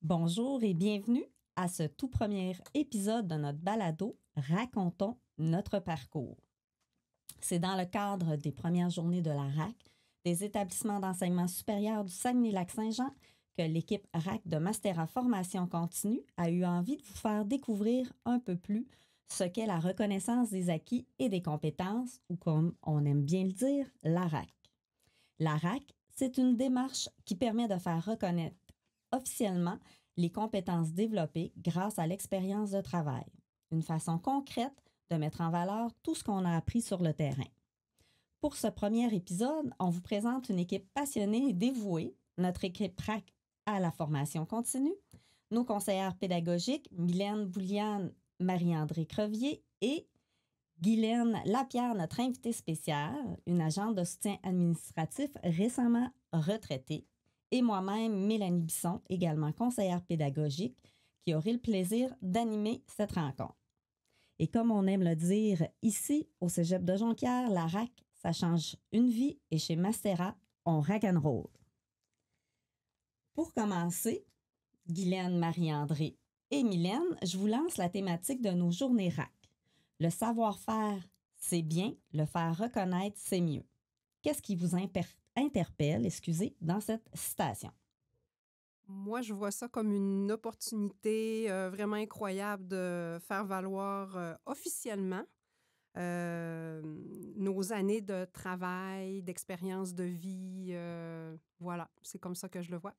Bonjour et bienvenue à ce tout premier épisode de notre balado Racontons notre parcours. C'est dans le cadre des premières journées de la RAC, des établissements d'enseignement supérieur du Saguenay-Lac-Saint-Jean, que l'équipe RAC de Mastera Formation Continue a eu envie de vous faire découvrir un peu plus ce qu'est la reconnaissance des acquis et des compétences, ou comme on aime bien le dire, la RAC. La RAC, c'est une démarche qui permet de faire reconnaître officiellement les compétences développées grâce à l'expérience de travail. Une façon concrète de mettre en valeur tout ce qu'on a appris sur le terrain. Pour ce premier épisode, on vous présente une équipe passionnée et dévouée, notre équipe RAC à la formation continue, nos conseillères pédagogiques, Mylène Bouliane, Marie-André Crevier et Guylaine Lapierre, notre invitée spéciale, une agente de soutien administratif récemment retraitée, et moi-même, Mélanie Bisson, également conseillère pédagogique, qui aurait le plaisir d'animer cette rencontre. Et comme on aime le dire ici, au Cégep de Jonquière, la RAC, ça change une vie, et chez Mastera, on rock'n'roll. Pour commencer, Guylaine, Marie-André et Mylène, je vous lance la thématique de nos journées RAC. Le savoir-faire, c'est bien, le faire reconnaître, c'est mieux. Qu'est-ce qui vous interpelle, dans cette citation? Moi, je vois ça comme une opportunité vraiment incroyable de faire valoir officiellement nos années de travail, d'expérience de vie. Voilà, c'est comme ça que je le vois.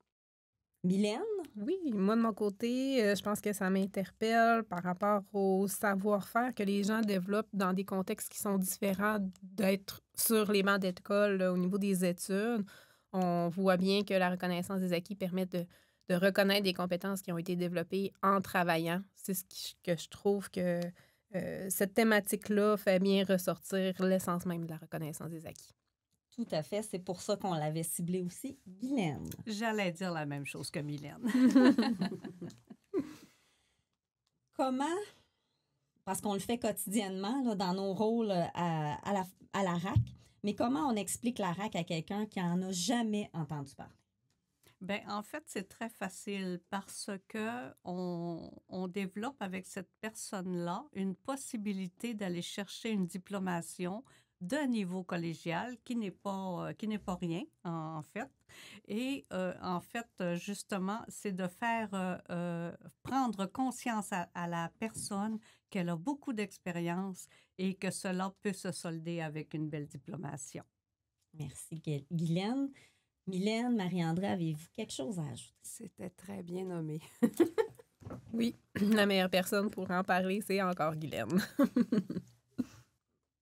Mylène? Oui, moi, de mon côté, je pense que ça m'interpelle par rapport au savoir-faire que les gens développent dans des contextes qui sont différents d'être sur les bancs d'école au niveau des études. On voit bien que la reconnaissance des acquis permet de reconnaître des compétences qui ont été développées en travaillant. C'est que je trouve que cette thématique-là fait bien ressortir l'essence même de la reconnaissance des acquis. Tout à fait, c'est pour ça qu'on l'avait ciblé aussi. Guylaine. J'allais dire la même chose que Mylène. Comment, parce qu'on le fait quotidiennement là, dans nos rôles à la RAC, mais comment on explique la RAC à quelqu'un qui n'en a jamais entendu parler? Bien, en fait, c'est très facile parce que on développe avec cette personne-là une possibilité d'aller chercher une diplomation de niveau collégial qui n'est pas rien, en fait. Et en fait, justement, c'est de faire prendre conscience à la personne qu'elle a beaucoup d'expérience et que cela peut se solder avec une belle diplomation. Merci, Guylaine. Mylène, Marie-André, avez-vous quelque chose à ajouter? C'était très bien nommé. Oui, la meilleure personne pour en parler, c'est encore Guylaine.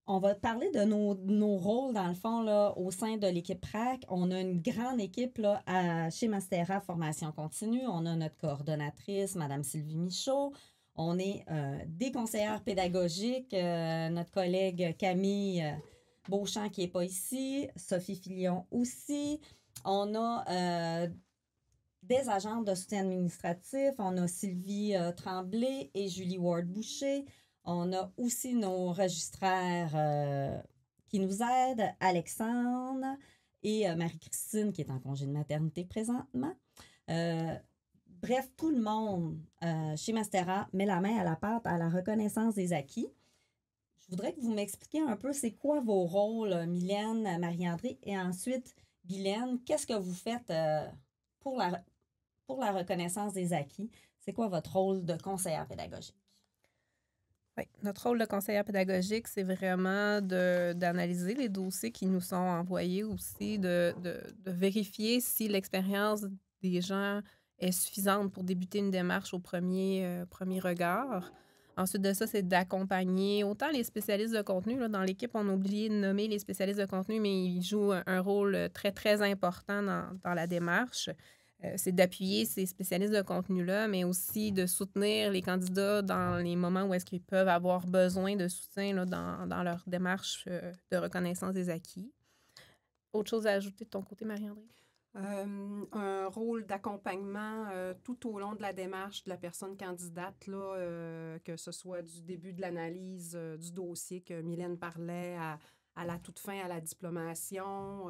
On va parler de nos rôles, dans le fond, là, au sein de l'équipe RAC. On a une grande équipe là, chez Mastera Formation Continue. On a notre coordonnatrice, Mme Sylvie Michaud. On est des conseillères pédagogiques, notre collègue Camille Beauchamp qui n'est pas ici, Sophie Filion aussi. On a des agentes de soutien administratif. On a Sylvie Tremblay et Julie Ward-Boucher. On a aussi nos registraires qui nous aident, Alexandre et Marie-Christine qui est en congé de maternité présentement. Bref, tout le monde chez Mastera met la main à la pâte à la reconnaissance des acquis. Je voudrais que vous m'expliquiez un peu c'est quoi vos rôles, Mylène, Marie-André, et ensuite, Guylaine, qu'est-ce que vous faites pour la reconnaissance des acquis? C'est quoi votre rôle de conseillère pédagogique? Oui, notre rôle de conseillère pédagogique, c'est vraiment d'analyser les dossiers qui nous sont envoyés aussi, de vérifier si l'expérience des gens est suffisante pour débuter une démarche au premier regard. Ensuite de ça, c'est d'accompagner autant les spécialistes de contenu. Là, dans l'équipe, on a oublié de nommer les spécialistes de contenu, mais ils jouent un rôle très, très important dans la démarche. C'est d'appuyer ces spécialistes de contenu-là, mais aussi de soutenir les candidats dans les moments où est-ce qu'ils peuvent avoir besoin de soutien là, dans leur démarche de reconnaissance des acquis. Autre chose à ajouter de ton côté, Marie-André? Un rôle d'accompagnement tout au long de la démarche de la personne candidate, là, que ce soit du début de l'analyse du dossier que Mylène parlait à la toute fin, à la diplomation.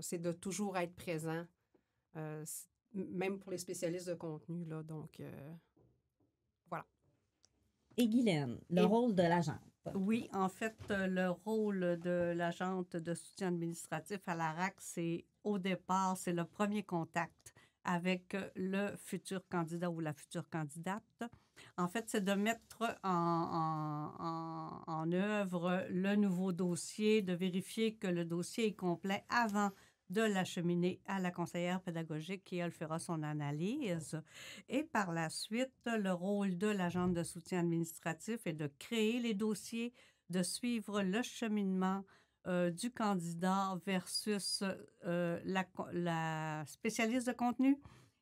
C'est de toujours être présent. même pour les spécialistes de contenu, là. Donc, voilà. Et Guylaine, le rôle de l'agente. Oui, en fait, le rôle de l'agente de soutien administratif à la RAC, c'est au départ, c'est le premier contact avec le futur candidat ou la future candidate. En fait, c'est de mettre en œuvre le nouveau dossier, de vérifier que le dossier est complet avant de l'acheminer à la conseillère pédagogique qui, elle, fera son analyse. Et par la suite, le rôle de l'agente de soutien administratif est de créer les dossiers, de suivre le cheminement du candidat versus la spécialiste de contenu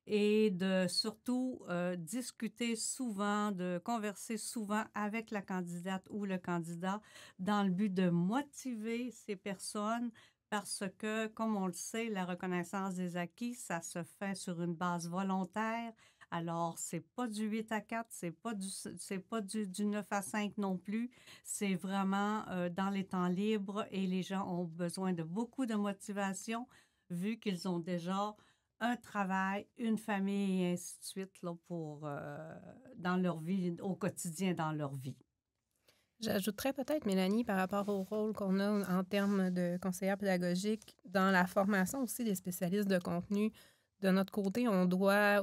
et de surtout discuter souvent, de converser souvent avec la candidate ou le candidat dans le but de motiver ces personnes parce que, comme on le sait, la reconnaissance des acquis, ça se fait sur une base volontaire. Alors, c'est pas du 8 à 4, c'est pas du 9 à 5 non plus. C'est vraiment dans les temps libres et les gens ont besoin de beaucoup de motivation vu qu'ils ont déjà un travail, une famille et ainsi de suite là, dans leur vie, au quotidien dans leur vie. J'ajouterais peut-être, Mélanie, par rapport au rôle qu'on a en termes de conseillère pédagogique, dans la formation aussi des spécialistes de contenu. De notre côté, on doit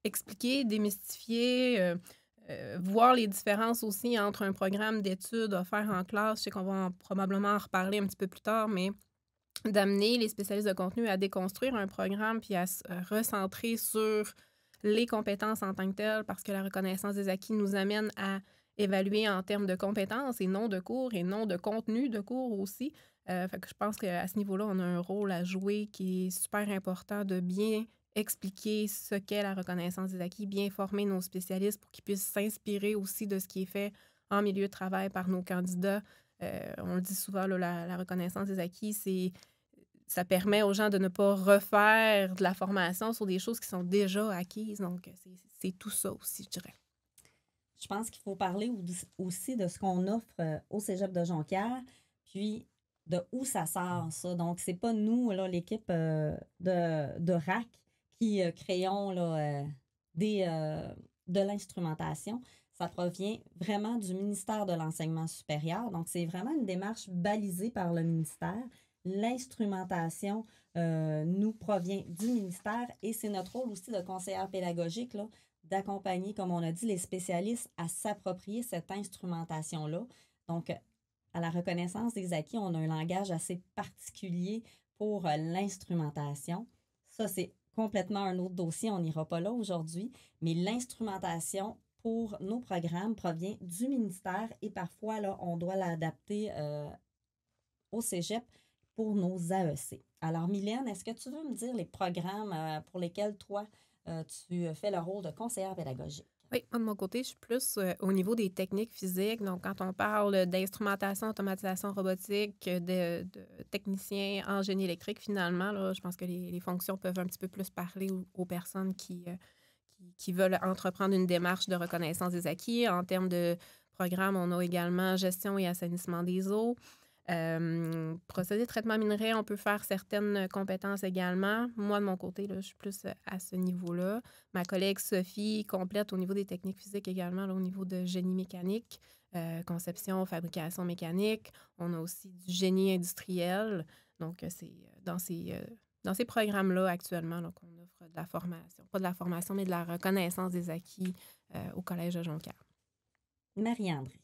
expliquer, démystifier, voir les différences aussi entre un programme d'études offert en classe. Je sais qu'on va probablement en reparler un petit peu plus tard, mais d'amener les spécialistes de contenu à déconstruire un programme puis à se recentrer sur les compétences en tant que telles, parce que la reconnaissance des acquis nous amène à évaluer en termes de compétences et non de cours et non de contenu de cours aussi. Fait que je pense qu'à ce niveau-là, on a un rôle à jouer qui est super important de bien expliquer ce qu'est la reconnaissance des acquis, bien former nos spécialistes pour qu'ils puissent s'inspirer aussi de ce qui est fait en milieu de travail par nos candidats. On le dit souvent, là, la reconnaissance des acquis, ça permet aux gens de ne pas refaire de la formation sur des choses qui sont déjà acquises. Donc, c'est tout ça aussi, je dirais. Je pense qu'il faut parler aussi de ce qu'on offre au Cégep de Jonquière, puis de où ça sort, ça. Donc, c'est pas nous, là, l'équipe de RAC, qui créons là, de l'instrumentation. Ça provient vraiment du ministère de l'Enseignement supérieur. Donc, c'est vraiment une démarche balisée par le ministère. L'instrumentation nous provient du ministère et c'est notre rôle aussi de conseillère pédagogique là, d'accompagner, comme on a dit, les spécialistes à s'approprier cette instrumentation-là. Donc, à la reconnaissance des acquis, on a un langage assez particulier pour l'instrumentation. Ça, c'est complètement un autre dossier, on n'ira pas là aujourd'hui, mais l'instrumentation pour nos programmes provient du ministère et parfois, là, on doit l'adapter au cégep pour nos AEC. Alors, Mylène, est-ce que tu veux me dire les programmes pour lesquels, toi, tu fais le rôle de conseillère pédagogique? Oui, moi, de mon côté, je suis plus au niveau des techniques physiques. Donc, quand on parle d'instrumentation, automatisation robotique, de techniciens en génie électrique, finalement, là, je pense que les fonctions peuvent un petit peu plus parler aux personnes qui veulent entreprendre une démarche de reconnaissance des acquis. En termes de programme, on a également gestion et assainissement des eaux. Procédé de traitement minerai, on peut faire certaines compétences également. Moi, de mon côté, là, je suis plus à ce niveau-là. Ma collègue Sophie complète au niveau des techniques physiques également, là, au niveau de génie mécanique, conception, fabrication mécanique. On a aussi du génie industriel. Donc, c'est dans ces programmes-là actuellement là, qu'on offre de la formation. Pas de la formation, mais de la reconnaissance des acquis au Collège de Jonquière. Marie-André.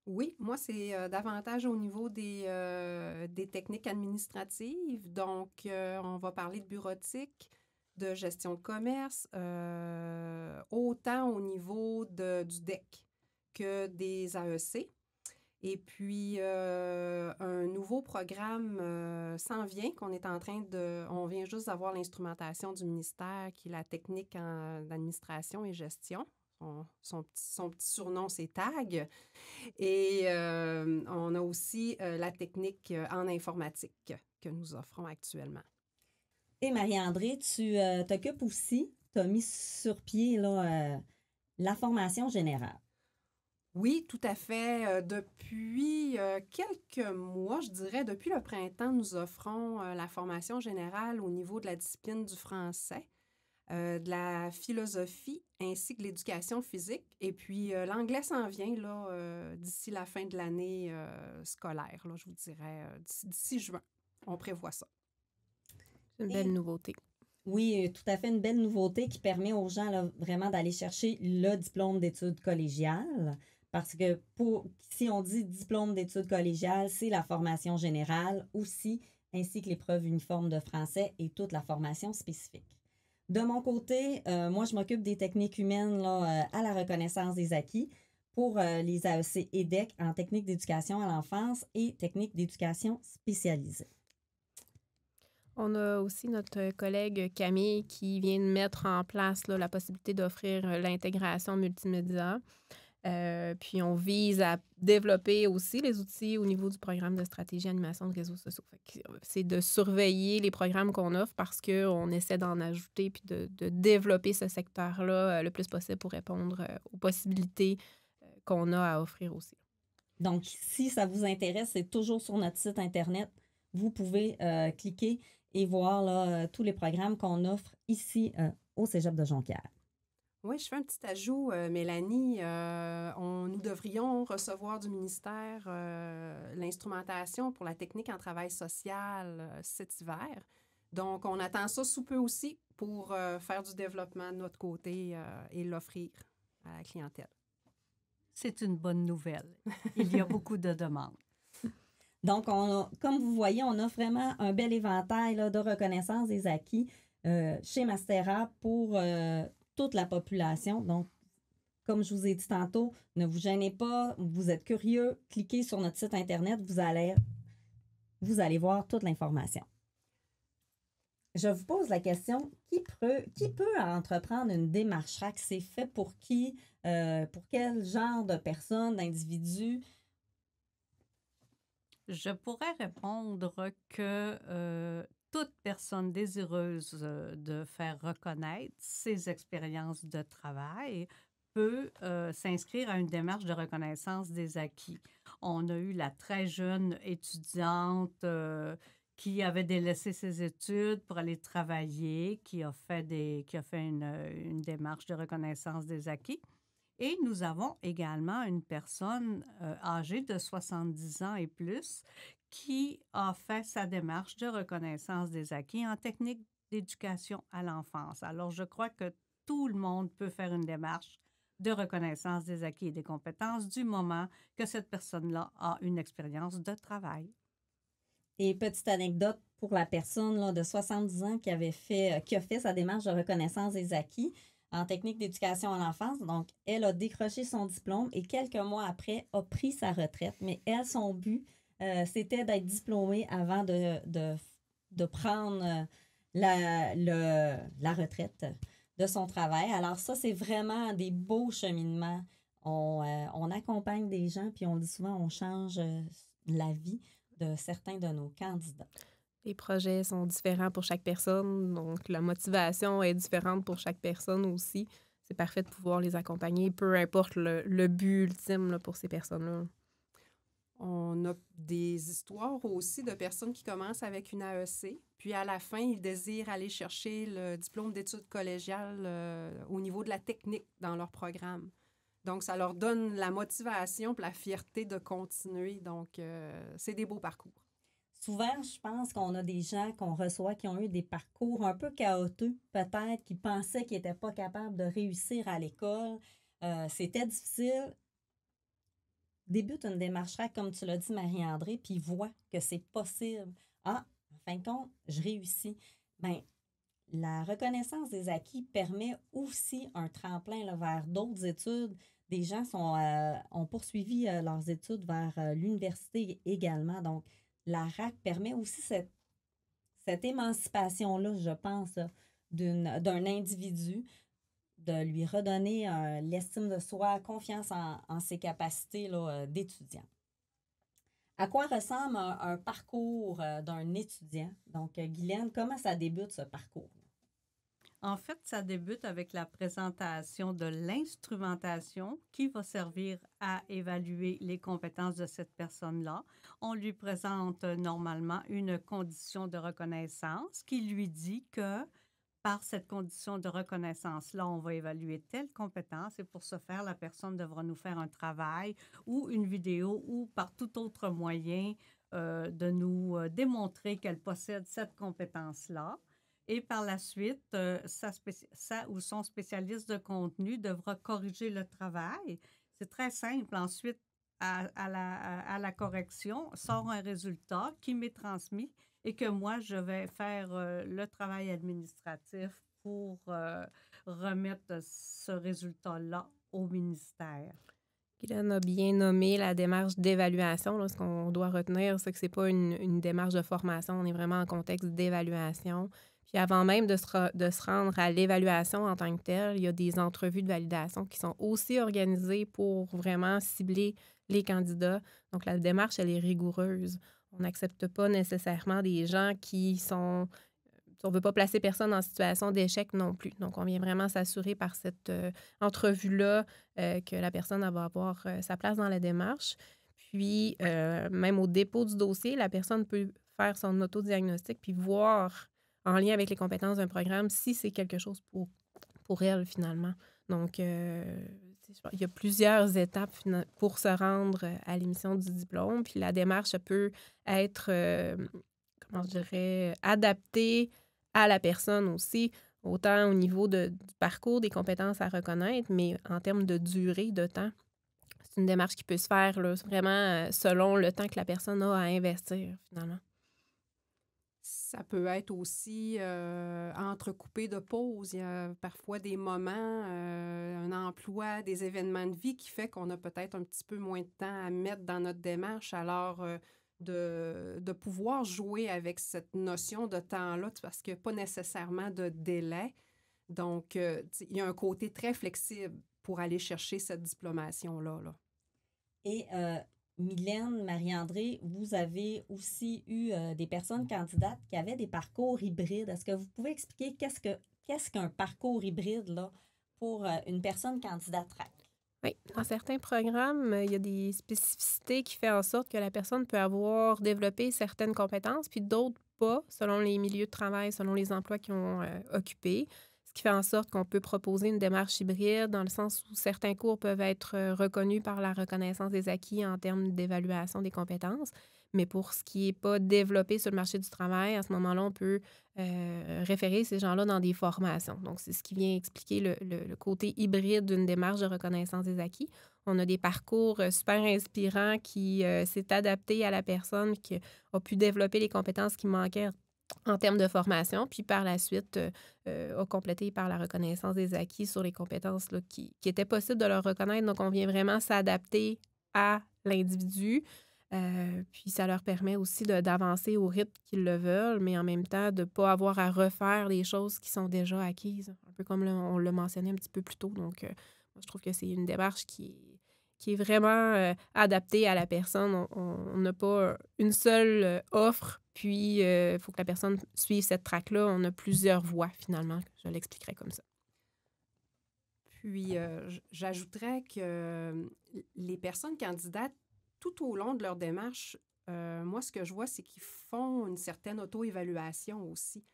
Oui, moi, c'est davantage au niveau des techniques administratives. Donc, on va parler de bureautique, de gestion de commerce, autant au niveau du DEC que des AEC. Et puis, un nouveau programme s'en vient, on vient juste d'avoir l'instrumentation du ministère, qui est la technique d'administration et gestion. Son petit surnom, c'est TAG. Et on a aussi la technique en informatique que nous offrons actuellement. Et Marie-André, tu t'occupes aussi, tu as mis sur pied là, la formation générale. Oui, tout à fait. Depuis quelques mois, je dirais, depuis le printemps, nous offrons la formation générale au niveau de la discipline du français de la philosophie ainsi que l'éducation physique. Et puis, l'anglais s'en vient là, d'ici la fin de l'année scolaire, là, je vous dirais, d'ici juin. On prévoit ça. C'est une Et- belle nouveauté. Oui, tout à fait une belle nouveauté qui permet aux gens là, vraiment d'aller chercher le diplôme d'études collégiales. Parce que si on dit diplôme d'études collégiales, c'est la formation générale aussi, ainsi que l'épreuve uniforme de français et toute la formation spécifique. De mon côté, moi, je m'occupe des techniques humaines là, à la reconnaissance des acquis pour les AEC EDEC en technique d'éducation à l'enfance et technique d'éducation spécialisée. On a aussi notre collègue Camille qui vient de mettre en place là, la possibilité d'offrir l'intégration multimédia. Puis on vise à développer aussi les outils au niveau du programme de stratégie animation de réseaux sociaux. C'est de surveiller les programmes qu'on offre parce qu'on essaie d'en ajouter puis de développer ce secteur-là le plus possible pour répondre aux possibilités qu'on a à offrir aussi. Donc, si ça vous intéresse, c'est toujours sur notre site Internet. Vous pouvez cliquer et voir là, tous les programmes qu'on offre ici au Cégep de Jonquière. Oui, je fais un petit ajout, Mélanie. Nous devrions recevoir du ministère l'instrumentation pour la technique en travail social cet hiver. Donc, on attend ça sous peu aussi pour faire du développement de notre côté et l'offrir à la clientèle. C'est une bonne nouvelle. Il y a beaucoup de demandes. Donc, comme vous voyez, on a vraiment un bel éventail là, de reconnaissance des acquis chez Mastera pour toute la population. Donc, comme je vous ai dit tantôt, ne vous gênez pas, vous êtes curieux, cliquez sur notre site Internet, vous allez voir toute l'information. Je vous pose la question, qui peut entreprendre une démarche RAC? C'est fait pour qui? Pour quel genre de personnes, d'individus? Je pourrais répondre que toute personne désireuse de faire reconnaître ses expériences de travail peut s'inscrire à une démarche de reconnaissance des acquis. On a eu la très jeune étudiante qui avait délaissé ses études pour aller travailler, qui a fait une démarche de reconnaissance des acquis. Et nous avons également une personne âgée de 70 ans et plus qui a fait sa démarche de reconnaissance des acquis en technique d'éducation à l'enfance. Alors, je crois que tout le monde peut faire une démarche de reconnaissance des acquis et des compétences du moment que cette personne-là a une expérience de travail. Et petite anecdote pour la personne là, de 70 ans qui a fait sa démarche de reconnaissance des acquis en technique d'éducation à l'enfance. Donc, elle a décroché son diplôme et quelques mois après, a pris sa retraite. Mais elle, son but, c'était d'être diplômée avant de prendre la retraite de son travail. Alors ça, c'est vraiment des beaux cheminements. On accompagne des gens, puis on le dit souvent, on change la vie de certains de nos candidats. Les projets sont différents pour chaque personne, donc la motivation est différente pour chaque personne aussi. C'est parfait de pouvoir les accompagner, peu importe le but ultime là, pour ces personnes-là. On a des histoires aussi de personnes qui commencent avec une AEC, puis à la fin, ils désirent aller chercher le diplôme d'études collégiales au niveau de la technique dans leur programme. Donc, ça leur donne la motivation et la fierté de continuer. Donc, c'est des beaux parcours. Souvent, je pense qu'on a des gens qu'on reçoit qui ont eu des parcours un peu chaotiques, peut-être, qui pensaient qu'ils n'étaient pas capables de réussir à l'école. C'était difficile. Débute une démarche RAC, comme tu l'as dit, Marie-André, puis voit que c'est possible. Ah, en fin de compte, je réussis. Bien, la reconnaissance des acquis permet aussi un tremplin là, vers d'autres études. Des gens ont poursuivi leurs études vers l'université également. Donc, la RAC permet aussi cette émancipation-là, je pense, d'un individu, de lui redonner l'estime de soi, confiance en ses capacités là, d'étudiant. À quoi ressemble un parcours d'un étudiant? Donc, Guylaine, comment ça débute ce parcours? En fait, ça débute avec la présentation de l'instrumentation qui va servir à évaluer les compétences de cette personne-là. On lui présente normalement une condition de reconnaissance qui lui dit que par cette condition de reconnaissance-là, on va évaluer telle compétence et pour ce faire, la personne devra nous faire un travail ou une vidéo ou par tout autre moyen de nous démontrer qu'elle possède cette compétence-là. Et par la suite, sa ou son spécialiste de contenu devra corriger le travail. C'est très simple. Ensuite, à la correction, sort un résultat qui m'est transmis et que moi, je vais faire le travail administratif pour remettre ce résultat-là au ministère. Guylaine a bien nommé la démarche d'évaluation. Là, ce qu'on doit retenir, c'est que ce n'est pas une démarche de formation. On est vraiment en contexte d'évaluation. Puis avant même de se rendre à l'évaluation en tant que telle, il y a des entrevues de validation qui sont aussi organisées pour vraiment cibler les candidats. Donc, la démarche, elle est rigoureuse. On n'accepte pas nécessairement des gens qui sont... On ne veut pas placer personne en situation d'échec non plus. Donc, on vient vraiment s'assurer par cette entrevue-là que la personne va avoir sa place dans la démarche. Puis, même au dépôt du dossier, la personne peut faire son autodiagnostic puis voir en lien avec les compétences d'un programme si c'est quelque chose pour elle, finalement. Donc, il y a plusieurs étapes pour se rendre à l'émission du diplôme. Puis la démarche peut être, comment je dirais, adaptée à la personne aussi, autant au niveau du parcours, des compétences à reconnaître, mais en termes de durée de temps. C'est une démarche qui peut se faire là, vraiment selon le temps que la personne a à investir, finalement. Ça peut être aussi entrecoupé de pauses. Il y a parfois des moments, un emploi, des événements de vie qui fait qu'on a peut-être un petit peu moins de temps à mettre dans notre démarche. Alors, de pouvoir jouer avec cette notion de temps-là, parce qu'il n'y a pas nécessairement de délai. Donc, il y a un côté très flexible pour aller chercher cette diplomation-là. Là. Et Mylène, Marie-André, vous avez aussi eu des personnes candidates qui avaient des parcours hybrides. Est-ce que vous pouvez expliquer qu'est-ce qu'un parcours hybride là, pour une personne candidate RAC? Oui, dans certains programmes, il y a des spécificités qui font en sorte que la personne peut avoir développé certaines compétences, puis d'autres pas, selon les milieux de travail, selon les emplois qu'ils ont occupés. Ce qui fait en sorte qu'on peut proposer une démarche hybride dans le sens où certains cours peuvent être reconnus par la reconnaissance des acquis en termes d'évaluation des compétences. Mais pour ce qui n'est pas développé sur le marché du travail, à ce moment-là, on peut référer ces gens-là dans des formations. Donc, c'est ce qui vient expliquer le côté hybride d'une démarche de reconnaissance des acquis. On a des parcours super inspirants qui s'est adapté à la personne qui a pu développer les compétences qui manquaient en termes de formation, puis par la suite, a complété par la reconnaissance des acquis sur les compétences là, qui étaient possibles de leur reconnaître. Donc, on vient vraiment s'adapter à l'individu. Puis ça leur permet aussi d'avancer au rythme qu'ils le veulent, mais en même temps de ne pas avoir à refaire des choses qui sont déjà acquises, un peu comme on l'a mentionné un petit peu plus tôt. Donc, moi, je trouve que c'est une démarche qui est vraiment adaptée à la personne. On n'a pas une seule offre, puis il faut que la personne suive cette track-là. On a plusieurs voies, finalement. Je l'expliquerai comme ça. Puis, j'ajouterais que les personnes candidates, tout au long de leur démarche, moi, ce que je vois, c'est qu'ils font une certaine auto-évaluation aussi.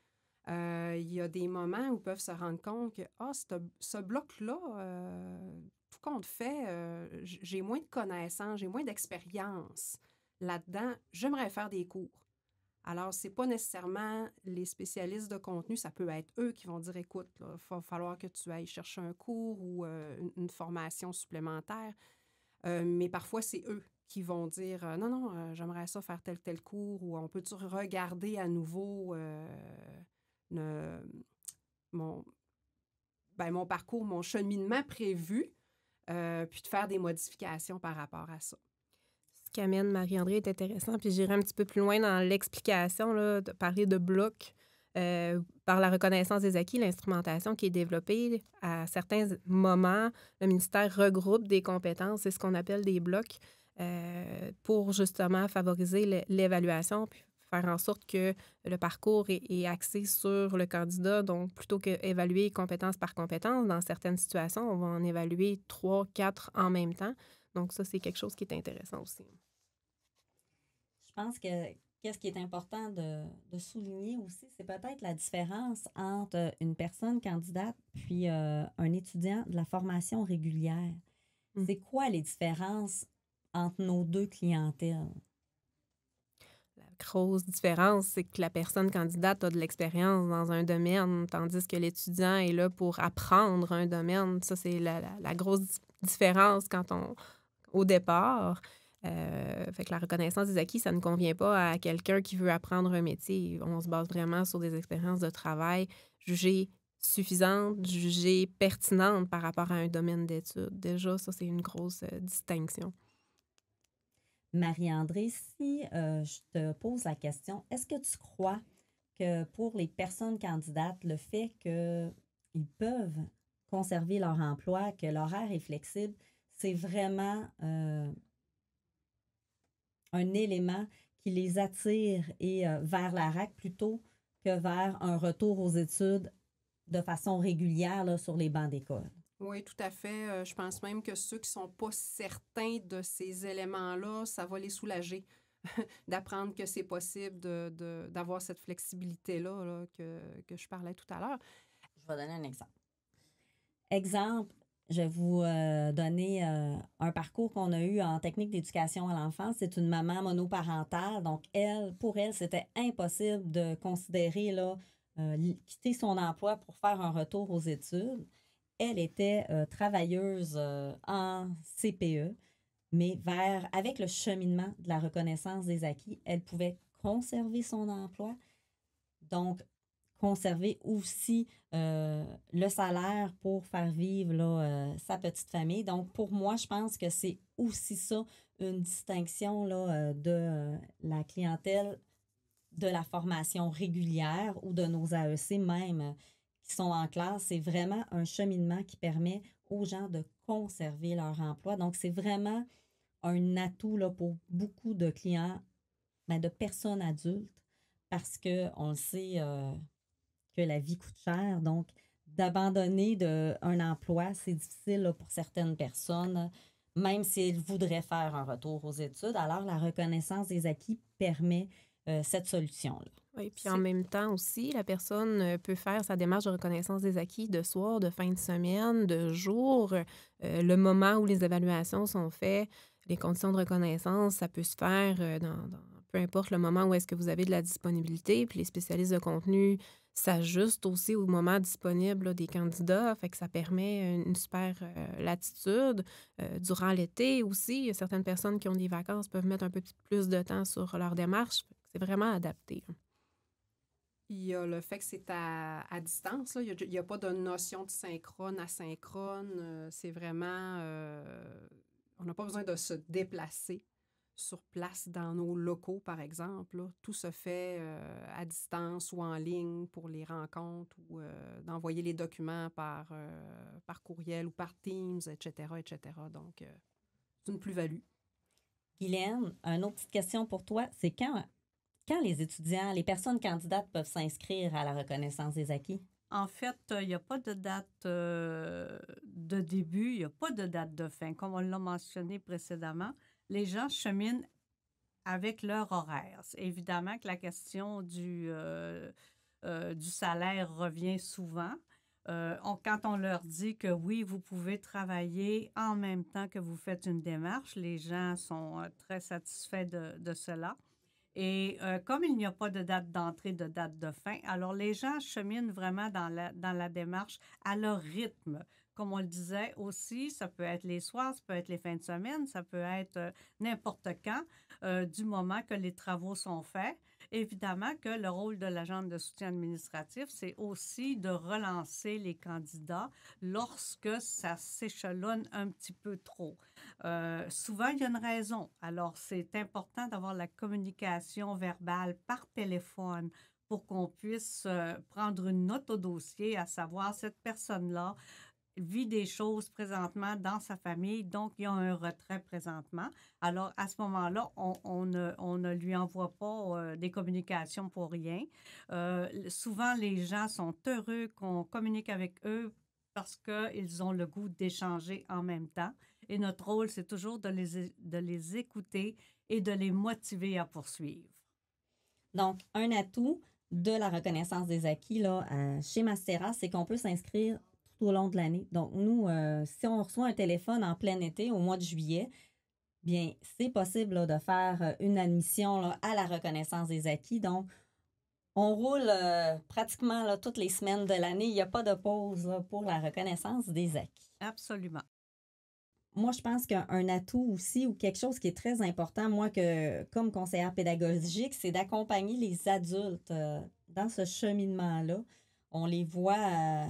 Il y a des moments où ils peuvent se rendre compte que ce bloc-là, tout compte fait, j'ai moins de connaissances, j'ai moins d'expérience là-dedans. J'aimerais faire des cours. Alors, ce n'est pas nécessairement les spécialistes de contenu, ça peut être eux qui vont dire, écoute, il va falloir que tu ailles chercher un cours ou une formation supplémentaire. Mais parfois, c'est eux qui vont dire non, j'aimerais ça faire tel cours ou on peut-tu regarder à nouveau mon parcours, mon cheminement prévu, puis de faire des modifications par rapport à ça. Ce qu'amène Marie-André est intéressant, puis j'irai un petit peu plus loin dans l'explication, là, de parler de blocs. Par la reconnaissance des acquis, l'instrumentation qui est développée, à certains moments, le ministère regroupe des compétences, c'est ce qu'on appelle des blocs, pour justement favoriser l'évaluation, puis faire en sorte que le parcours est axé sur le candidat. Donc, plutôt qu'évaluer compétence par compétence, dans certaines situations, on va en évaluer 3, 4 en même temps. Donc, ça, c'est quelque chose qui est intéressant aussi. Je pense que qu'est-ce qui est important de souligner aussi, c'est peut-être la différence entre une personne candidate puis un étudiant de la formation régulière. C'est quoi les différences entre nos deux clientèles? La grosse différence, c'est que la personne candidate a de l'expérience dans un domaine, tandis que l'étudiant est là pour apprendre un domaine. Ça, c'est la grosse différence au départ. Fait que la reconnaissance des acquis, ça ne convient pas à quelqu'un qui veut apprendre un métier. On se base vraiment sur des expériences de travail jugées suffisantes, jugées pertinentes par rapport à un domaine d'études. Déjà, ça, c'est une grosse distinction. Marie-André, si je te pose la question, est-ce que tu crois que pour les personnes candidates, le fait qu'ils peuvent conserver leur emploi, que l'horaire est flexible, c'est vraiment un élément qui les attire vers la RAC plutôt que vers un retour aux études de façon régulière là, sur les bancs d'école? Oui, tout à fait. Je pense même que ceux qui ne sont pas certains de ces éléments-là, ça va les soulager d'apprendre que c'est possible d'avoir cette flexibilité-là là, que je parlais tout à l'heure. Je vais donner un exemple. Exemple, je vais vous donner un parcours qu'on a eu en technique d'éducation à l'enfance. C'est une maman monoparentale. Donc, pour elle, c'était impossible de considérer là, quitter son emploi pour faire un retour aux études. Elle était travailleuse en CPE, mais avec le cheminement de la reconnaissance des acquis, elle pouvait conserver son emploi, donc conserver aussi le salaire pour faire vivre là, sa petite famille. Donc, pour moi, je pense que c'est aussi ça, une distinction là, de la clientèle de la formation régulière ou de nos AEC même qui sont en classe. C'est vraiment un cheminement qui permet aux gens de conserver leur emploi. Donc, c'est vraiment un atout là, pour beaucoup de clients, de personnes adultes, parce qu'on le sait que la vie coûte cher. Donc, d'abandonner un emploi, c'est difficile là, pour certaines personnes, même s'ils voudraient faire un retour aux études. Alors, la reconnaissance des acquis permet cette solution-là. Oui, puis en même temps aussi, la personne peut faire sa démarche de reconnaissance des acquis de soir, de fin de semaine, de jour. Le moment où les évaluations sont faites, les conditions de reconnaissance, ça peut se faire dans peu importe le moment où est-ce que vous avez de la disponibilité. Puis les spécialistes de contenu s'ajustent aussi au moment disponible là, des candidats. Fait que ça permet une super latitude. Durant l'été aussi, il y a certaines personnes qui ont des vacances peuvent mettre un peu plus de temps sur leur démarche. C'est vraiment adapté. Il y a le fait que c'est à distance. Là. Il n'y a pas de notion de synchrone, asynchrone. C'est vraiment... on n'a pas besoin de se déplacer sur place dans nos locaux, par exemple. Là. Tout se fait à distance ou en ligne pour les rencontres ou d'envoyer les documents par courriel ou par Teams, etc., etc. Donc, c'est une plus-value. Guylaine, une autre petite question pour toi. C'est quand les étudiants, les personnes candidates peuvent s'inscrire à la reconnaissance des acquis? En fait, il n'y a pas de date de début, il n'y a pas de date de fin. Comme on l'a mentionné précédemment, les gens cheminent avec leur horaire. Évidemment que la question du salaire revient souvent. Quand on leur dit que oui, vous pouvez travailler en même temps que vous faites une démarche, les gens sont très satisfaits de cela. Et comme il n'y a pas de date d'entrée, de date de fin, alors les gens cheminent vraiment dans la démarche à leur rythme. Comme on le disait aussi, ça peut être les soirs, ça peut être les fins de semaine, ça peut être n'importe quand, du moment que les travaux sont faits. Évidemment que le rôle de l'agent de soutien administratif, c'est aussi de relancer les candidats lorsque ça s'échelonne un petit peu trop. Souvent, il y a une raison. Alors, c'est important d'avoir la communication verbale par téléphone pour qu'on puisse prendre une note au dossier, à savoir cette personne-là vit des choses présentement dans sa famille, donc il y a un retrait présentement. Alors, à ce moment-là, on ne lui envoie pas des communications pour rien. Souvent, les gens sont heureux qu'on communique avec eux parce qu'ils ont le goût d'échanger en même temps. Et notre rôle, c'est toujours de les écouter et de les motiver à poursuivre. Donc, un atout de la reconnaissance des acquis là, chez Mastera, c'est qu'on peut s'inscrire tout au long de l'année. Donc, nous, si on reçoit un téléphone en plein été, au mois de juillet, bien, c'est possible là, de faire une admission là, à la reconnaissance des acquis. Donc, on roule pratiquement là, toutes les semaines de l'année. Il n'y a pas de pause là, pour la reconnaissance des acquis. Absolument. Moi, je pense qu'un atout aussi ou quelque chose qui est très important, moi, comme conseillère pédagogique, c'est d'accompagner les adultes dans ce cheminement-là. On les voit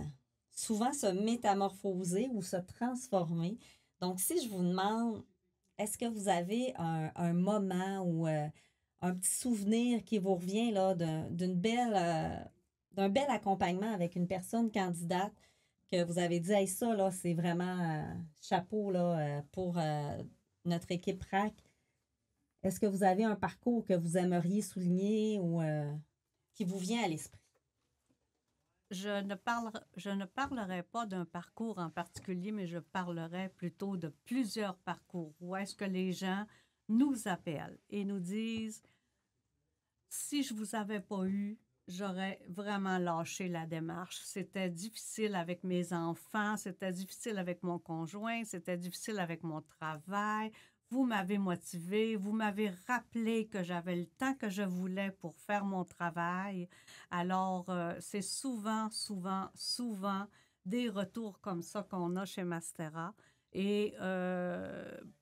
souvent se métamorphoser ou se transformer. Donc, si je vous demande, est-ce que vous avez un moment ou un petit souvenir qui vous revient là, d'un bel accompagnement avec une personne candidate que vous avez dit, hey, ça, là, c'est vraiment chapeau là, pour notre équipe RAC. Est-ce que vous avez un parcours que vous aimeriez souligner ou qui vous vient à l'esprit? Je ne parlerai pas d'un parcours en particulier, mais je parlerai plutôt de plusieurs parcours où est-ce que les gens nous appellent et nous disent « Si je vous avais pas eu, j'aurais vraiment lâché la démarche. C'était difficile avec mes enfants, c'était difficile avec mon conjoint, c'était difficile avec mon travail. Vous m'avez motivé, vous m'avez rappelé que j'avais le temps que je voulais pour faire mon travail. Alors, c'est souvent des retours comme ça qu'on a chez Mastera. Et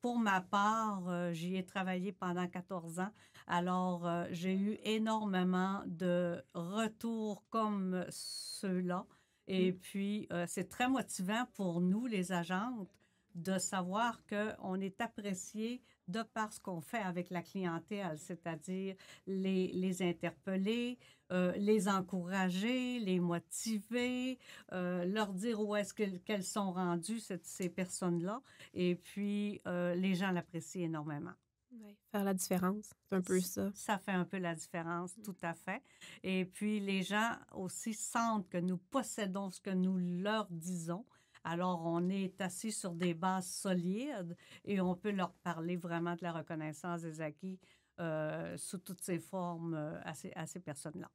pour ma part, j'y ai travaillé pendant 14 ans. Alors, j'ai eu énormément de retours comme ceux-là. Et puis, c'est très motivant pour nous, les agentes, de savoir qu'on est apprécié de par ce qu'on fait avec la clientèle, c'est-à-dire les interpeller, les encourager, les motiver, leur dire où est-ce qu'elles sont rendues, ces personnes-là. Et puis, les gens l'apprécient énormément. Oui, faire la différence, c'est un peu ça. Ça fait un peu la différence, tout à fait. Et puis, les gens aussi sentent que nous possédons ce que nous leur disons. Alors, on est assis sur des bases solides et on peut leur parler vraiment de la reconnaissance des acquis sous toutes ses formes à ces personnes-là.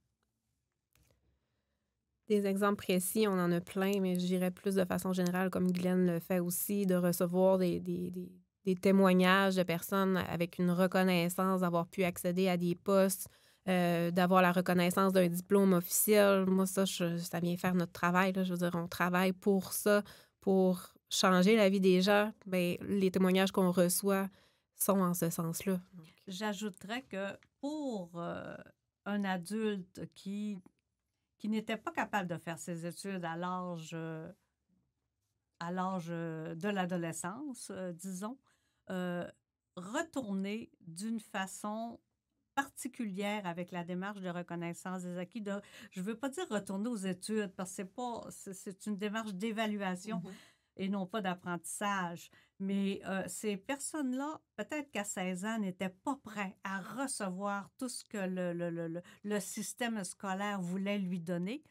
Des exemples précis, on en a plein, mais je dirais plus de façon générale, comme Glenn le fait aussi, de recevoir des témoignages de personnes avec une reconnaissance, d'avoir pu accéder à des postes, d'avoir la reconnaissance d'un diplôme officiel. Moi, ça vient faire notre travail. Là. Je veux dire, on travaille pour ça, pour changer la vie des gens. Bien, les témoignages qu'on reçoit sont en ce sens-là. J'ajouterais que pour un adulte qui n'était pas capable de faire ses études à l'âge de l'adolescence, disons, retourner d'une façon particulière avec la démarche de reconnaissance des acquis. Je ne veux pas dire retourner aux études parce que c'est une démarche d'évaluation et non pas d'apprentissage. Mais ces personnes-là, peut-être qu'à 16 ans, n'étaient pas prêts à recevoir tout ce que le système scolaire voulait lui donner.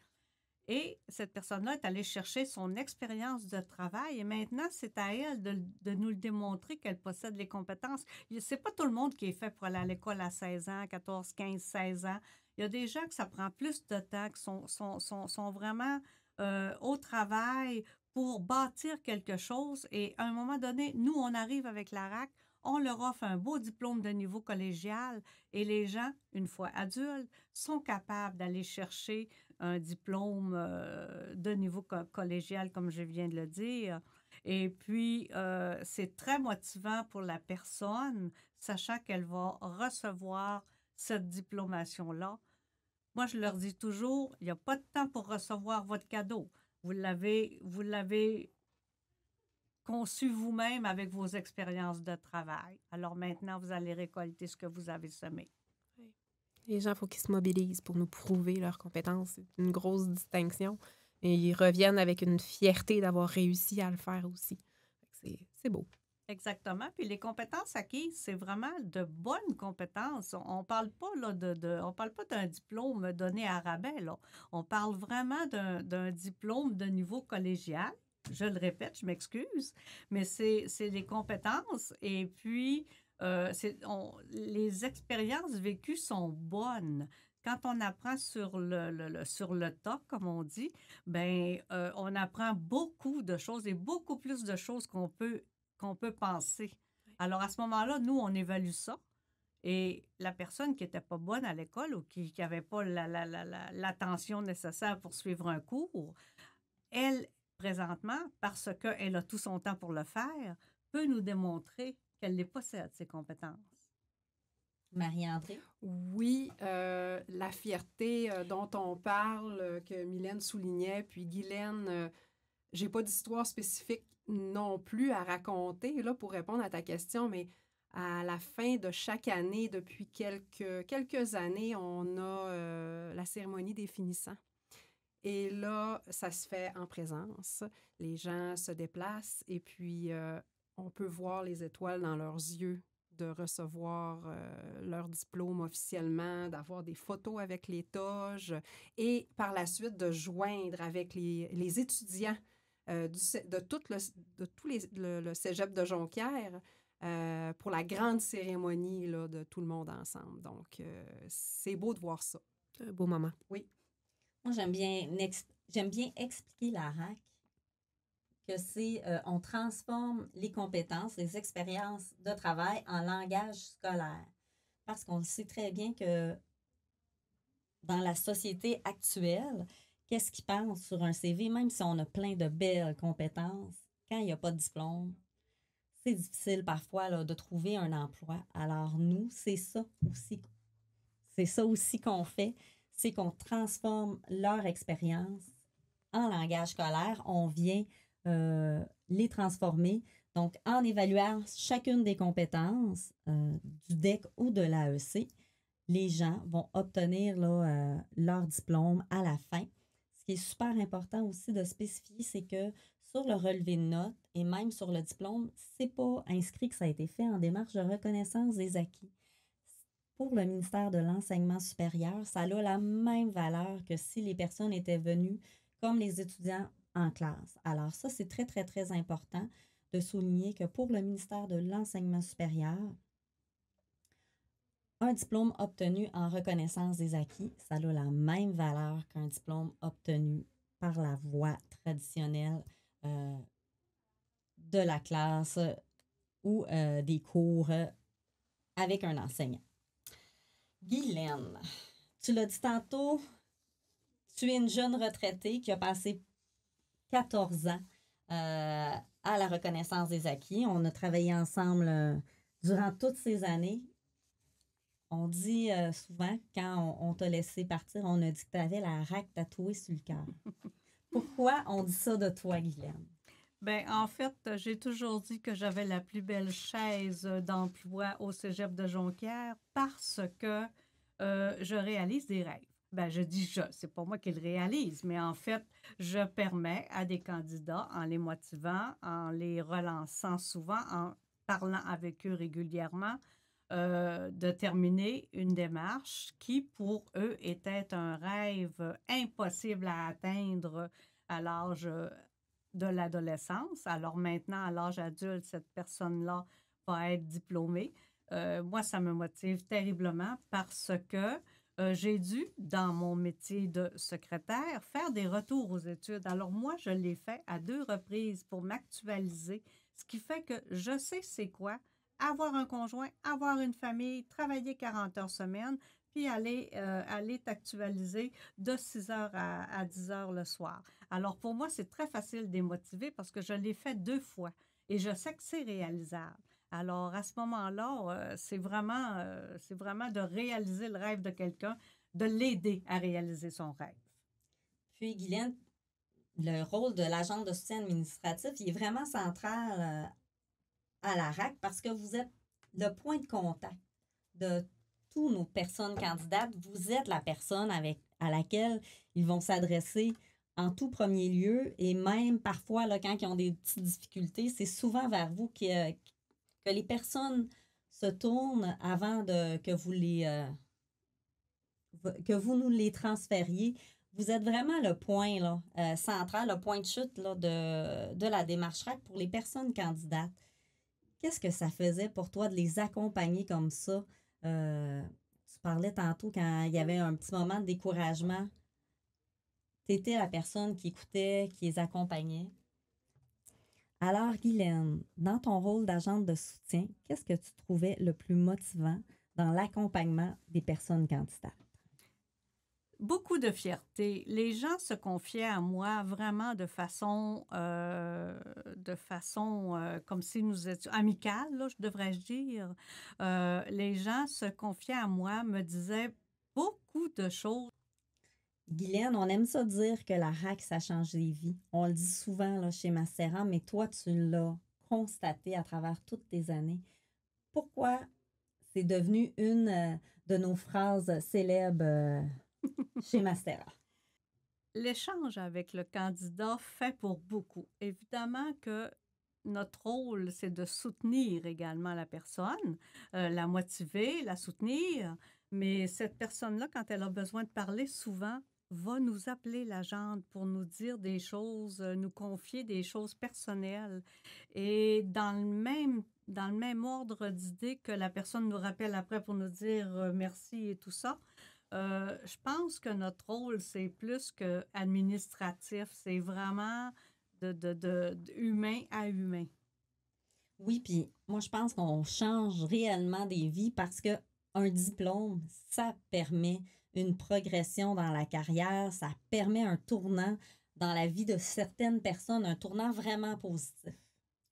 Et cette personne-là est allée chercher son expérience de travail et maintenant, c'est à elle de nous le démontrer qu'elle possède les compétences. C'est pas tout le monde qui est fait pour aller à l'école à 16 ans, 14, 15, 16 ans. Il y a des gens que ça prend plus de temps, qui sont vraiment au travail pour bâtir quelque chose. Et à un moment donné, nous, on arrive avec la RAC, on leur offre un beau diplôme de niveau collégial et les gens, une fois adultes, sont capables d'aller chercher un diplôme de niveau collégial, comme je viens de le dire. Et puis, c'est très motivant pour la personne, sachant qu'elle va recevoir cette diplomation-là. Moi, je leur dis toujours, il n'y a pas de temps pour recevoir votre cadeau. Vous l'avez conçu vous-même avec vos expériences de travail. Alors maintenant, vous allez récolter ce que vous avez semé. Les gens, il faut qu'ils se mobilisent pour nous prouver leurs compétences. C'est une grosse distinction. Et ils reviennent avec une fierté d'avoir réussi à le faire aussi. C'est beau. Exactement. Puis les compétences acquises, c'est vraiment de bonnes compétences. On parle pas là on parle pas d'un diplôme donné à rabais là. On parle vraiment d'un diplôme de niveau collégial. Je le répète, je m'excuse, mais c'est les compétences et puis les expériences vécues sont bonnes. Quand on apprend sur sur le tas, comme on dit, ben, on apprend beaucoup de choses et beaucoup plus de choses qu'on peut penser. Alors, à ce moment-là, nous, on évalue ça. Et la personne qui n'était pas bonne à l'école ou qui n'avait pas l'attention nécessaire pour suivre un cours, elle, présentement, parce qu'elle a tout son temps pour le faire, peut nous démontrer qu'elle les possède, ces compétences. Marie-André? Oui, la fierté dont on parle, que Mylène soulignait, puis Guylaine, j'ai pas d'histoire spécifique non plus à raconter là, pour répondre à ta question, mais à la fin de chaque année, depuis quelques années, on a la cérémonie des finissants. Et là, ça se fait en présence. Les gens se déplacent et puis on peut voir les étoiles dans leurs yeux, de recevoir leur diplôme officiellement, d'avoir des photos avec les toges et par la suite de joindre avec les étudiants de tout le cégep de Jonquière pour la grande cérémonie là, de tout le monde ensemble. Donc, c'est beau de voir ça. C'est un beau moment. Oui. Moi, j'aime bien expliquer la RAC que c'est, on transforme les compétences, les expériences de travail en langage scolaire. Parce qu'on sait très bien que dans la société actuelle, qu'est-ce qu'ils pensent sur un CV, même si on a plein de belles compétences, quand il n'y a pas de diplôme, c'est difficile parfois là, de trouver un emploi. Alors nous, c'est ça aussi qu'on fait, c'est qu'on transforme leur expérience en langage scolaire. On vient les transformer. Donc, en évaluant chacune des compétences du DEC ou de l'AEC, les gens vont obtenir là, leur diplôme à la fin. Ce qui est super important aussi de spécifier, c'est que sur le relevé de notes et même sur le diplôme, c'est pas inscrit que ça a été fait en démarche de reconnaissance des acquis. Pour le ministère de l'Enseignement supérieur, ça a la même valeur que si les personnes étaient venues comme les étudiants en classe. Alors ça, c'est très, très, très important de souligner que pour le ministère de l'Enseignement supérieur, un diplôme obtenu en reconnaissance des acquis, ça a la même valeur qu'un diplôme obtenu par la voie traditionnelle de la classe ou des cours avec un enseignant. Guylaine, tu l'as dit tantôt, tu es une jeune retraitée qui a passé 14 ans à la reconnaissance des acquis. On a travaillé ensemble durant toutes ces années. On dit souvent, quand on t'a laissé partir, on a dit que tu avais la RAC tatouée sur le cœur. Pourquoi on dit ça de toi, Guylaine? Bien, en fait, j'ai toujours dit que j'avais la plus belle chaise d'emploi au cégep de Jonquière parce que je réalise des rêves. Ben, je dis je, c'est pas moi qui le réalise, mais en fait, je permets à des candidats, en les motivant, en les relançant souvent, en parlant avec eux régulièrement, de terminer une démarche qui, pour eux, était un rêve impossible à atteindre à l'âge de l'adolescence. Alors maintenant, à l'âge adulte, cette personne-là va être diplômée. Moi, ça me motive terriblement parce que j'ai dû, dans mon métier de secrétaire, faire des retours aux études. Alors moi, je l'ai fait à 2 reprises pour m'actualiser, ce qui fait que je sais c'est quoi avoir un conjoint, avoir une famille, travailler 40 heures semaine, puis aller t'actualiser de 6 heures à 10 heures le soir. Alors pour moi, c'est très facile de motiver parce que je l'ai fait 2 fois et je sais que c'est réalisable. Alors, à ce moment-là, c'est vraiment de réaliser le rêve de quelqu'un, de l'aider à réaliser son rêve. Puis, Guylaine, le rôle de l'agent de soutien administratif, il est vraiment central à la RAC parce que vous êtes le point de contact de toutes nos personnes candidates. Vous êtes la personne à laquelle ils vont s'adresser en tout premier lieu et même parfois, là, quand ils ont des petites difficultés, c'est souvent vers vous que les personnes se tournent avant que vous nous les transfériez. Vous êtes vraiment le point là, central, le point de chute là, de la démarche RAC pour les personnes candidates. qu'est-ce que ça faisait pour toi de les accompagner comme ça? Tu parlais tantôt quand il y avait un petit moment de découragement. Tu étais la personne qui écoutait, qui les accompagnait. Alors, Guylaine, dans ton rôle d'agente de soutien, qu'est-ce que tu trouvais le plus motivant dans l'accompagnement des personnes candidates? Beaucoup de fierté. Les gens se confiaient à moi vraiment de façon comme si nous étions amicales, là, devrais-je dire. Les gens se confiaient à moi, me disaient beaucoup de choses. Guylaine, on aime ça dire que la RAC, ça change les vies. On le dit souvent là, chez Mastera, mais toi, tu l'as constaté à travers toutes tes années. Pourquoi c'est devenu une de nos phrases célèbres chez Mastera? L'échange avec le candidat fait pour beaucoup. Évidemment que notre rôle, c'est de soutenir également la personne, la motiver, la soutenir, mais cette personne-là, quand elle a besoin de parler, souvent, va nous appeler l'agente pour nous dire des choses, nous confier des choses personnelles. Et dans le même ordre d'idée que la personne nous rappelle après pour nous dire merci et tout ça, je pense que notre rôle, c'est plus que administratif, c'est vraiment de humain à humain. Oui, puis moi, je pense qu'on change réellement des vies parce que un diplôme, ça permet une progression dans la carrière, ça permet un tournant dans la vie de certaines personnes, un tournant vraiment positif.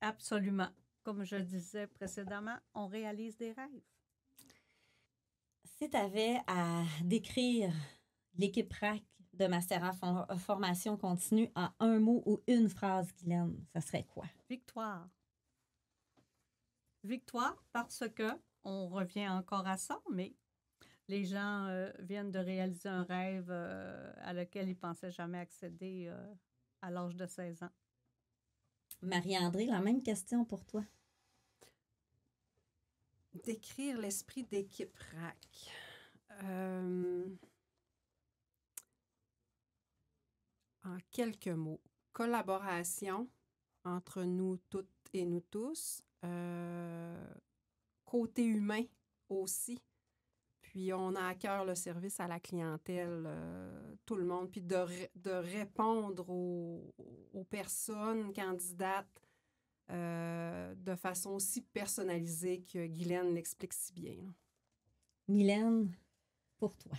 Absolument. Comme je disais précédemment, on réalise des rêves. Si tu avais à décrire l'équipe RAC de Mastera Formation Continue en un mot ou une phrase, Guylaine, ça serait quoi? Victoire. Victoire parce que, on revient encore à ça, mais les gens viennent de réaliser un rêve à lequel ils ne pensaient jamais accéder à l'âge de 16 ans. Marie-André, la même question pour toi. Décrire l'esprit d'équipe RAC. En quelques mots, collaboration entre nous toutes et nous tous, côté humain aussi, puis on a à cœur le service à la clientèle, tout le monde, puis de répondre aux personnes candidates de façon aussi personnalisée que Guylaine l'explique si bien. Mylène, pour toi.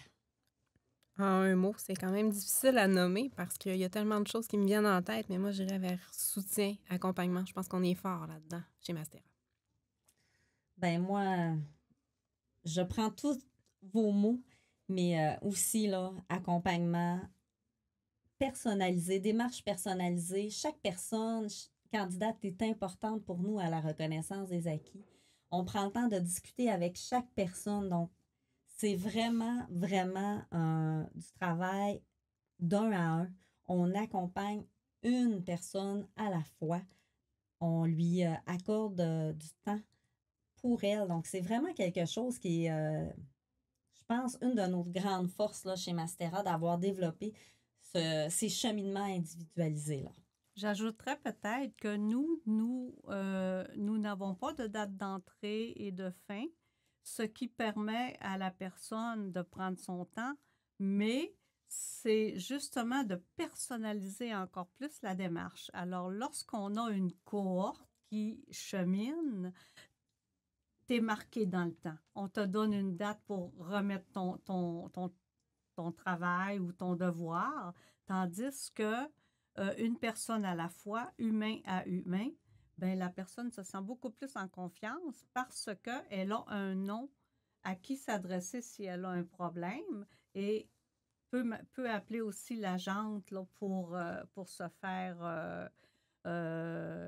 En un mot, c'est quand même difficile à nommer parce qu'il y a tellement de choses qui me viennent en tête, mais moi, j'irais vers soutien, accompagnement. Je pense qu'on est fort là-dedans chez Mastera. Ben moi, je prends tous vos mots, mais aussi là, accompagnement personnalisé, démarche personnalisée. Chaque personne, candidate est importante pour nous à la reconnaissance des acquis. On prend le temps de discuter avec chaque personne, donc c'est vraiment, vraiment du travail d'un à un. On accompagne une personne à la fois. On lui accorde du temps pour elle. Donc, c'est vraiment quelque chose qui est, je pense, une de nos grandes forces là, chez Mastera, d'avoir développé ces cheminements individualisés là. J'ajouterais peut-être que nous n'avons pas de date d'entrée et de fin, ce qui permet à la personne de prendre son temps, mais c'est justement de personnaliser encore plus la démarche. Alors, lorsqu'on a une cohorte qui chemine, t'es marqué dans le temps. On te donne une date pour remettre ton travail ou ton devoir, tandis que une personne à la fois, humain à humain, ben la personne se sent beaucoup plus en confiance parce qu'elle a un nom à qui s'adresser si elle a un problème et peut appeler aussi l'agente là, pour se faire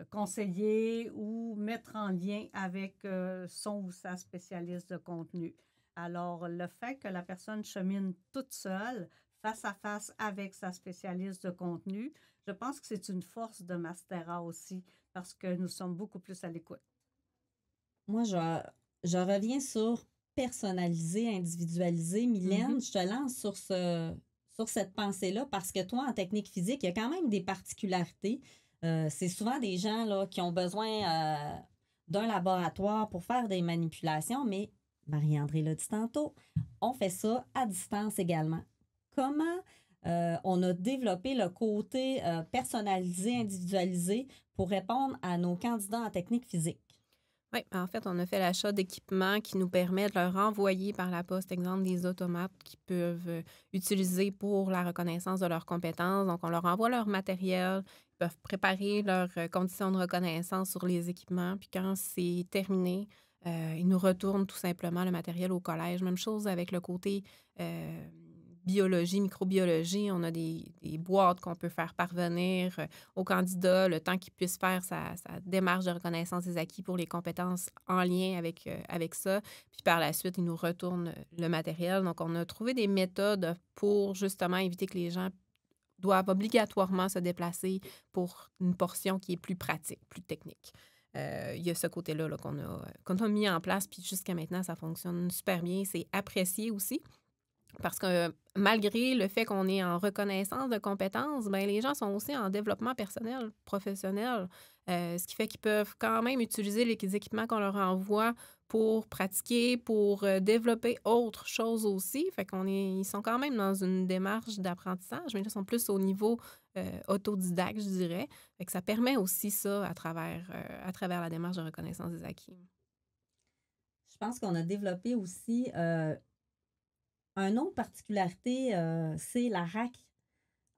conseiller ou mettre en lien avec son ou sa spécialiste de contenu. Alors, le fait que la personne chemine toute seule, face à face avec sa spécialiste de contenu, je pense que c'est une force de Mastera aussi, parce que nous sommes beaucoup plus à l'écoute. Moi, je reviens sur personnaliser, individualiser. Mylène, je te lance sur cette pensée-là, parce que toi, en technique physique, il y a quand même des particularités. C'est souvent des gens là, qui ont besoin d'un laboratoire pour faire des manipulations, mais Marie-André l'a dit tantôt, on fait ça à distance également. Comment on a développé le côté personnalisé, individualisé pour répondre à nos candidats en technique physique? Oui, en fait, on a fait l'achat d'équipements qui nous permettent de leur envoyer par la poste, exemple, des automates qu'ils peuvent utiliser pour la reconnaissance de leurs compétences. Donc, on leur envoie leur matériel, ils peuvent préparer leurs conditions de reconnaissance sur les équipements. Puis quand c'est terminé, ils nous retournent tout simplement le matériel au collège. Même chose avec le côté biologie, microbiologie. On a des boîtes qu'on peut faire parvenir au candidat le temps qu'il puisse faire sa démarche de reconnaissance des acquis pour les compétences en lien avec ça. Puis par la suite, ils nous retournent le matériel. Donc, on a trouvé des méthodes pour justement éviter que les gens doivent obligatoirement se déplacer pour une portion qui est plus pratique, plus technique. Il y a ce côté-là là, qu'on a mis en place, puis jusqu'à maintenant, ça fonctionne super bien. C'est apprécié aussi. Parce que malgré le fait qu'on est en reconnaissance de compétences, bien, les gens sont aussi en développement personnel, professionnel, ce qui fait qu'ils peuvent quand même utiliser les équipements qu'on leur envoie pour pratiquer, pour développer autre chose aussi. Fait ils sont quand même dans une démarche d'apprentissage, mais là, ils sont plus au niveau autodidacte, je dirais. Fait que ça permet aussi ça à travers la démarche de reconnaissance des acquis. Je pense qu'on a développé aussi une autre particularité, c'est la RAC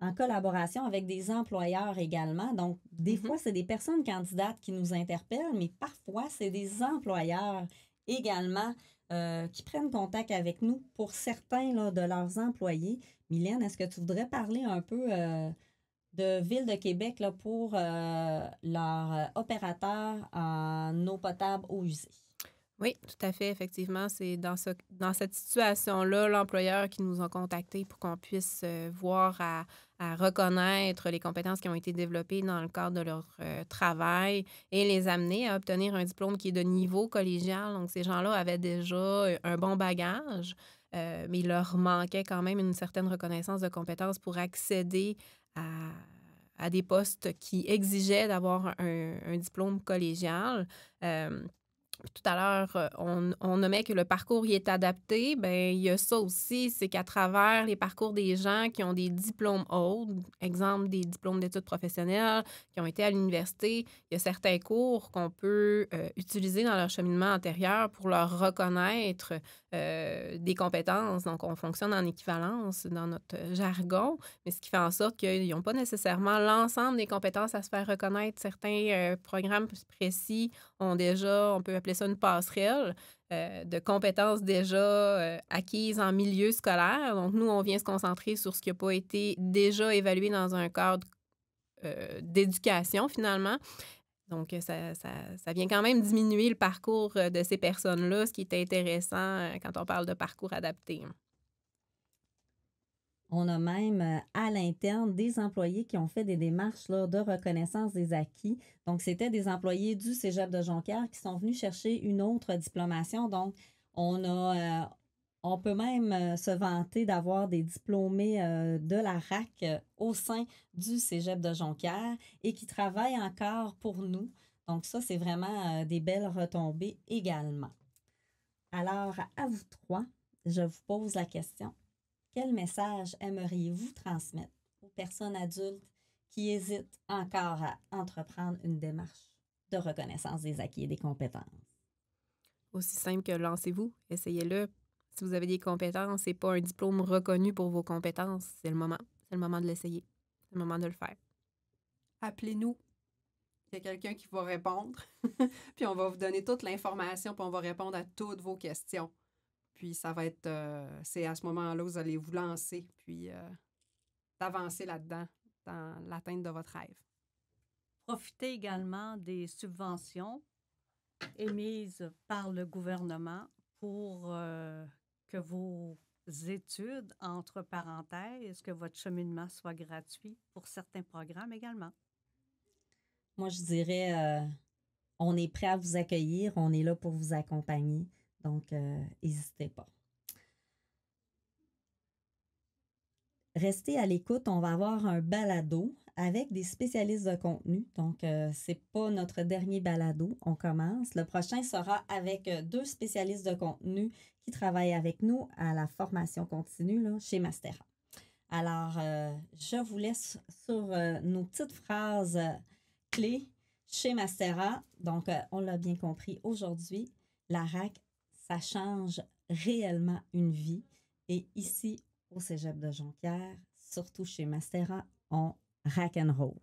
en collaboration avec des employeurs également. Donc, des fois, c'est des personnes candidates qui nous interpellent, mais parfois, c'est des employeurs également qui prennent contact avec nous pour certains là, de leurs employés. Mylène, est-ce que tu voudrais parler un peu de Ville de Québec là, pour leur opérateur en eau potable eau usée? Oui, tout à fait. Effectivement, c'est dans cette situation-là, l'employeur qui nous a contactés pour qu'on puisse voir à reconnaître les compétences qui ont été développées dans le cadre de leur travail et les amener à obtenir un diplôme qui est de niveau collégial. Donc, ces gens-là avaient déjà un bon bagage, mais il leur manquait quand même une certaine reconnaissance de compétences pour accéder à des postes qui exigeaient d'avoir un diplôme collégial. Tout à l'heure, on nommait que le parcours y est adapté. Bien, il y a ça aussi, c'est qu'à travers les parcours des gens qui ont des diplômes hauts, exemple des diplômes d'études professionnelles, qui ont été à l'université, il y a certains cours qu'on peut utiliser dans leur cheminement antérieur pour leur reconnaître des compétences. Donc, on fonctionne en équivalence dans notre jargon, mais ce qui fait en sorte qu'ils n'ont pas nécessairement l'ensemble des compétences à se faire reconnaître. Certains programmes précis ont déjà, on peut appeler ça une passerelle de compétences déjà acquises en milieu scolaire. Donc, nous, on vient se concentrer sur ce qui n'a pas été déjà évalué dans un cadre d'éducation, finalement. Donc, ça vient quand même diminuer le parcours de ces personnes-là, ce qui est intéressant quand on parle de parcours adapté. On a même à l'interne des employés qui ont fait des démarches là, de reconnaissance des acquis. Donc, c'était des employés du Cégep de Jonquière qui sont venus chercher une autre diplomation. Donc, on peut même se vanter d'avoir des diplômés de la RAC au sein du Cégep de Jonquière et qui travaillent encore pour nous. Donc, ça, c'est vraiment des belles retombées également. Alors, à vous trois, je vous pose la question. Quel message aimeriez-vous transmettre aux personnes adultes qui hésitent encore à entreprendre une démarche de reconnaissance des acquis et des compétences? Aussi simple que lancez-vous, essayez-le. Si vous avez des compétences, c'est pas un diplôme reconnu pour vos compétences. C'est le moment. C'est le moment de l'essayer. C'est le moment de le faire. Appelez-nous. Il y a quelqu'un qui va répondre. Puis on va vous donner toute l'information, puis on va répondre à toutes vos questions. Puis ça va être... c'est à ce moment-là que vous allez vous lancer, puis d'avancer là-dedans, dans l'atteinte de votre rêve. Profitez également des subventions émises par le gouvernement pour que vos études, entre parenthèses, que votre cheminement soit gratuit pour certains programmes également. Moi, je dirais, on est prêt à vous accueillir, on est là pour vous accompagner. Donc, n'hésitez pas. restez à l'écoute. On va avoir un balado avec des spécialistes de contenu. Donc, c'est pas notre dernier balado. On commence. Le prochain sera avec 2 spécialistes de contenu qui travaillent avec nous à la formation continue là, chez Mastera. Alors, je vous laisse sur nos petites phrases clés chez Mastera. Donc, on l'a bien compris aujourd'hui, la RAC, ça change réellement une vie. Et ici, au Cégep de Jonquière, surtout chez Mastera, on rock and roll.